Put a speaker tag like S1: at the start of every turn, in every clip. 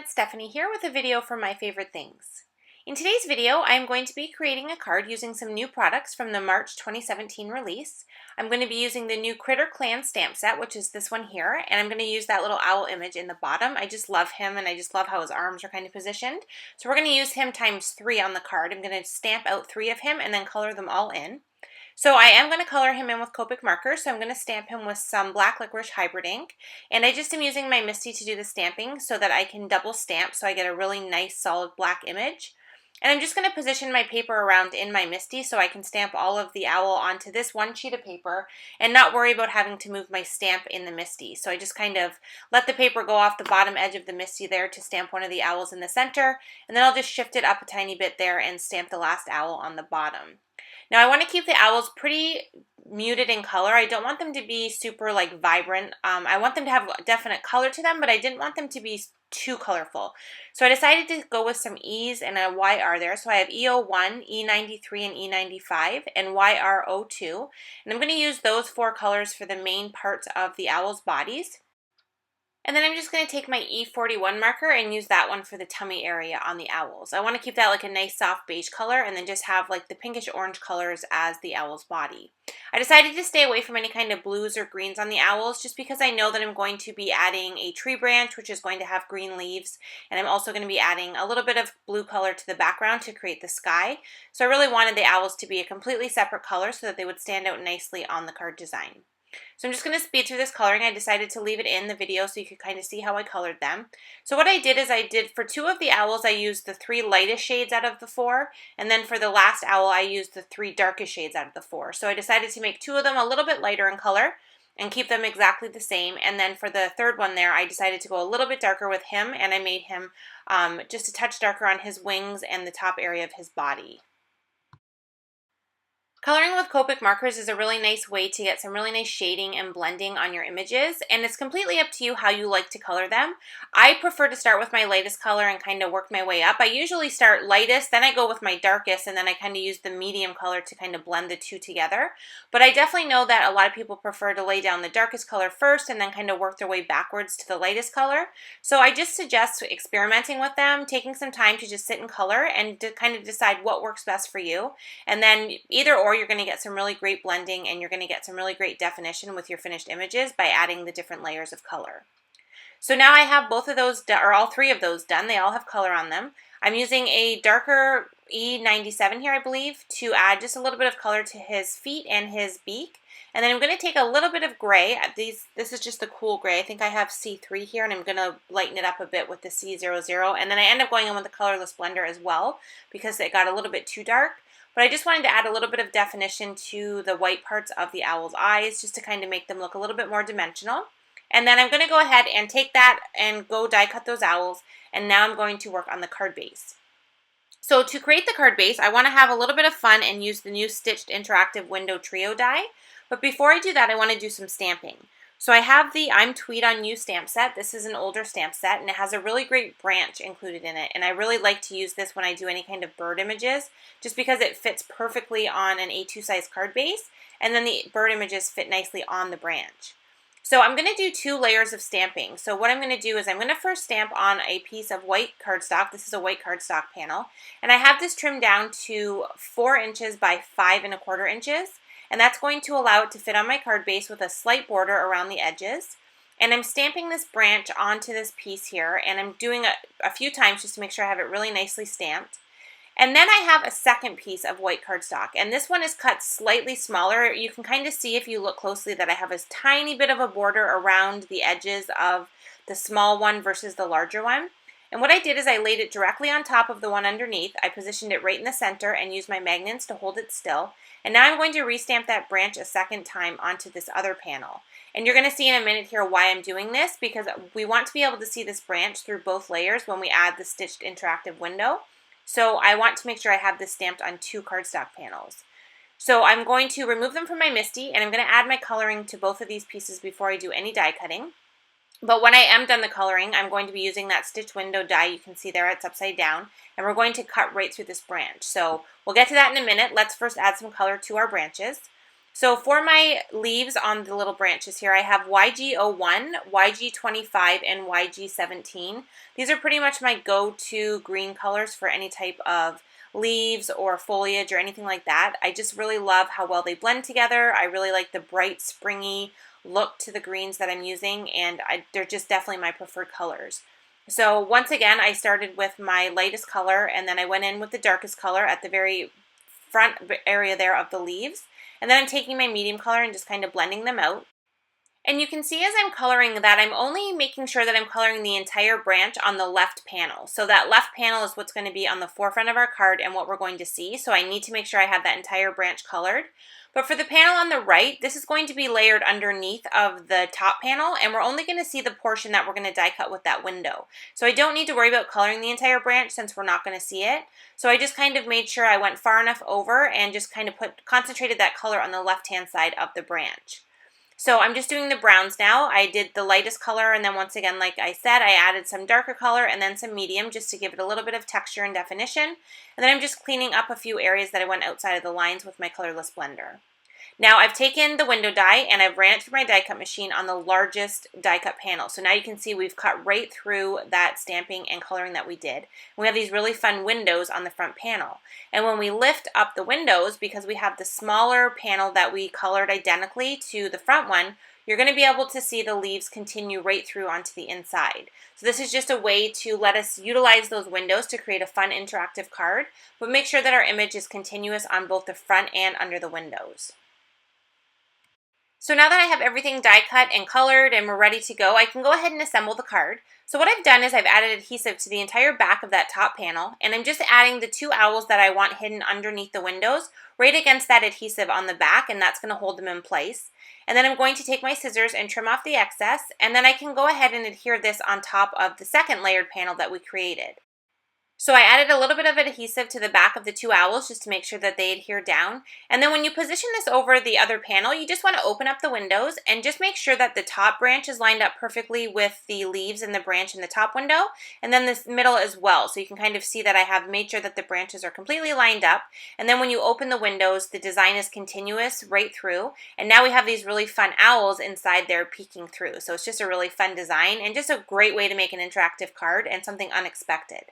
S1: it's Stephanie here with a video for My Favorite Things. In today's video, I'm going to be creating a card using some new products from the March 2017 release. I'm going to be using the new Critter Clan stamp set, which is this one here, and I'm going to use that little owl image in the bottom. I just love him, and I just love how his arms are kind of positioned. So we're going to use him times 3 on the card. I'm going to stamp out 3 of him and then color them all in. So I am going to color him in with Copic Markers, so I'm going to stamp him with some black licorice hybrid ink. And I just am using my MISTI to do the stamping so that I can double stamp so I get a really nice solid black image. And I'm just going to position my paper around in my MISTI so I can stamp all of the owl onto this one sheet of paper and not worry about having to move my stamp in the MISTI. So I just kind of let the paper go off the bottom edge of the MISTI there to stamp one of the owls in the center, and then I'll just shift it up a tiny bit there and stamp the last owl on the bottom. Now I want to keep the owls pretty muted in color. I don't want them to be super like vibrant. I want them to have definite color to them, but I didn't want them to be too colorful. So I decided to go with some E's and a YR there. So I have E01, E93, and E95, and YR02. And I'm going to use those 4 colors for the main parts of the owl's bodies. And then I'm just going to take my E41 marker and use that one for the tummy area on the owls. I want to keep that like a nice soft beige color and then just have like the pinkish orange colors as the owl's body. I decided to stay away from any kind of blues or greens on the owls just because I know that I'm going to be adding a tree branch which is going to have green leaves, and I'm also going to be adding a little bit of blue color to the background to create the sky. So I really wanted the owls to be a completely separate color so that they would stand out nicely on the card design. So I'm just going to speed through this coloring. I decided to leave it in the video so you could kind of see how I colored them. So what I did is for 2 of the owls, I used the 3 lightest shades out of the 4, and then for the last owl, I used the 3 darkest shades out of the 4. So I decided to make 2 of them a little bit lighter in color and keep them exactly the same. And then for the third one there, I decided to go a little bit darker with him, and I made him just a touch darker on his wings and the top area of his body. Coloring with Copic Markers is a really nice way to get some really nice shading and blending on your images, and it's completely up to you how you like to color them. I prefer to start with my lightest color and kind of work my way up. I usually start lightest, then I go with my darkest, and then I kind of use the medium color to kind of blend the 2 together. But I definitely know that a lot of people prefer to lay down the darkest color first and then kind of work their way backwards to the lightest color. So I just suggest experimenting with them, taking some time to just sit and color and to kind of decide what works best for you. And then either or, you're going to get some really great blending and you're going to get some really great definition with your finished images by adding the different layers of color. So now I have both of those, or all 3 of those done. They all have color on them. I'm using a darker E97 here, I believe, to add just a little bit of color to his feet and his beak. And then I'm going to take a little bit of gray. This is just the cool gray. I think I have C3 here, and I'm going to lighten it up a bit with the C00. And then I end up going in with the colorless blender as well because it got a little bit too dark. But I just wanted to add a little bit of definition to the white parts of the owl's eyes just to kind of make them look a little bit more dimensional. And then I'm going to go ahead and take that and go die cut those owls. And now I'm going to work on the card base. So to create the card base, I want to have a little bit of fun and use the new Stitched Interactive Window Trio die. But before I do that, I want to do some stamping. So I have the I'm Tweed on You stamp set. This is an older stamp set, and it has a really great branch included in it. And I really like to use this when I do any kind of bird images, just because it fits perfectly on an A2 size card base, and then the bird images fit nicely on the branch. So I'm going to do 2 layers of stamping. So what I'm going to do is I'm going to first stamp on a piece of white cardstock. This is a white cardstock panel, and I have this trimmed down to 4 inches by 5 1/4 inches. And that's going to allow it to fit on my card base with a slight border around the edges. And I'm stamping this branch onto this piece here, and I'm doing a few times just to make sure I have it really nicely stamped. And then I have a second piece of white cardstock, and this one is cut slightly smaller. You can kind of see if you look closely that I have a tiny bit of a border around the edges of the small one versus the larger one. And what I did is I laid it directly on top of the one underneath. I positioned it right in the center and used my magnets to hold it still. And now I'm going to restamp that branch a second time onto this other panel. And you're going to see in a minute here why I'm doing this, because we want to be able to see this branch through both layers when we add the Stitched Interactive Window. So I want to make sure I have this stamped on 2 cardstock panels. So I'm going to remove them from my MISTI, and I'm going to add my coloring to both of these pieces before I do any die cutting. But when I am done the coloring, I'm going to be using that stitch window die. You can see there it's upside down, and we're going to cut right through this branch. So we'll get to that in a minute. Let's first add some color to our branches. So for my leaves on the little branches here, I have YG01, YG25, and YG17. These are pretty much my go-to green colors for any type of leaves or foliage or anything like that. I just really love how well they blend together. I really like the bright, springy look to the greens that I'm using, and they're just definitely my preferred colors. So once again, I started with my lightest color, and then I went in with the darkest color at the very front area there of the leaves. And then I'm taking my medium color and just kind of blending them out. And you can see as I'm coloring that I'm only making sure that I'm coloring the entire branch on the left panel. So that left panel is what's going to be on the forefront of our card and what we're going to see. So I need to make sure I have that entire branch colored. But for the panel on the right, this is going to be layered underneath of the top panel, and we're only going to see the portion that we're going to die cut with that window. So I don't need to worry about coloring the entire branch since we're not going to see it. So I just kind of made sure I went far enough over and just kind of concentrated that color on the left-hand side of the branch. So I'm just doing the browns now. I did the lightest color, and then once again, like I said, I added some darker color and then some medium just to give it a little bit of texture and definition. And then I'm just cleaning up a few areas that I went outside of the lines with my colorless blender. Now I've taken the window die and I've ran it through my die cut machine on the largest die cut panel. So now you can see we've cut right through that stamping and coloring that we did. We have these really fun windows on the front panel. And when we lift up the windows, because we have the smaller panel that we colored identically to the front one, you're going to be able to see the leaves continue right through onto the inside. So this is just a way to let us utilize those windows to create a fun interactive card, but make sure that our image is continuous on both the front and under the windows. So now that I have everything die cut and colored and we're ready to go, I can go ahead and assemble the card. So what I've done is I've added adhesive to the entire back of that top panel, and I'm just adding the two owls that I want hidden underneath the windows right against that adhesive on the back, and that's going to hold them in place. And then I'm going to take my scissors and trim off the excess, and then I can go ahead and adhere this on top of the second layered panel that we created. So I added a little bit of adhesive to the back of the two owls just to make sure that they adhere down. And then when you position this over the other panel, you just want to open up the windows and just make sure that the top branch is lined up perfectly with the leaves and the branch in the top window, and then this middle as well. So you can kind of see that I have made sure that the branches are completely lined up. And then when you open the windows, the design is continuous right through. And now we have these really fun owls inside there peeking through. So it's just a really fun design and just a great way to make an interactive card and something unexpected.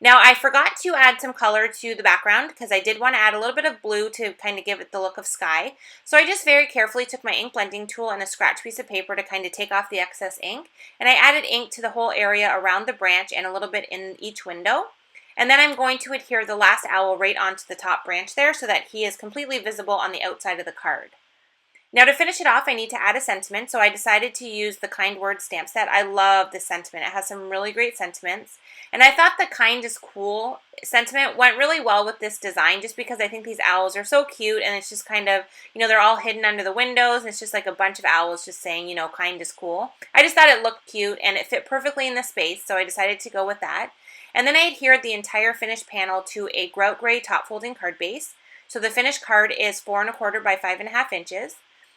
S1: Now I forgot to add some color to the background because I did want to add a little bit of blue to kind of give it the look of sky. So I just very carefully took my ink blending tool and a scratch piece of paper to kind of take off the excess ink. And I added ink to the whole area around the branch and a little bit in each window. And then I'm going to adhere the last owl right onto the top branch there so that he is completely visible on the outside of the card. Now to finish it off, I need to add a sentiment, so I decided to use the Kind Words stamp set. I love this sentiment. It has some really great sentiments. And I thought the kind is cool sentiment went really well with this design just because I think these owls are so cute, and it's just kind of, they're all hidden under the windows, and it's just like a bunch of owls just saying, kind is cool. I just thought it looked cute, and it fit perfectly in the space, so I decided to go with that. And then I adhered the entire finished panel to a grout gray top folding card base. So the finished card is 4 1/4 by 5.5 inches.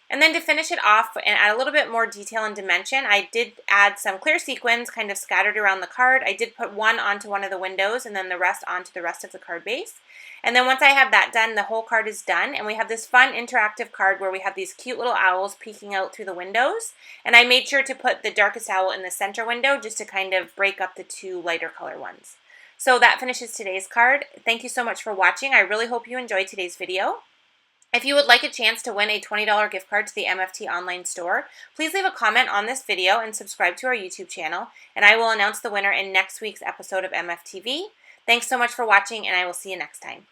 S1: And then to finish it off and add a little bit more detail and dimension, I did add some clear sequins kind of scattered around the card. I did put one onto one of the windows and then the rest onto the rest of the card base. And then once I have that done, the whole card is done, and we have this fun interactive card where we have these cute little owls peeking out through the windows. And I made sure to put the darkest owl in the center window just to kind of break up the two lighter color ones. So that finishes today's card. Thank you so much for watching. I really hope you enjoyed today's video. If you would like a chance to win a $20 gift card to the MFT online store, please leave a comment on this video and subscribe to our YouTube channel, and I will announce the winner in next week's episode of MFTv. Thanks so much for watching, and I will see you next time.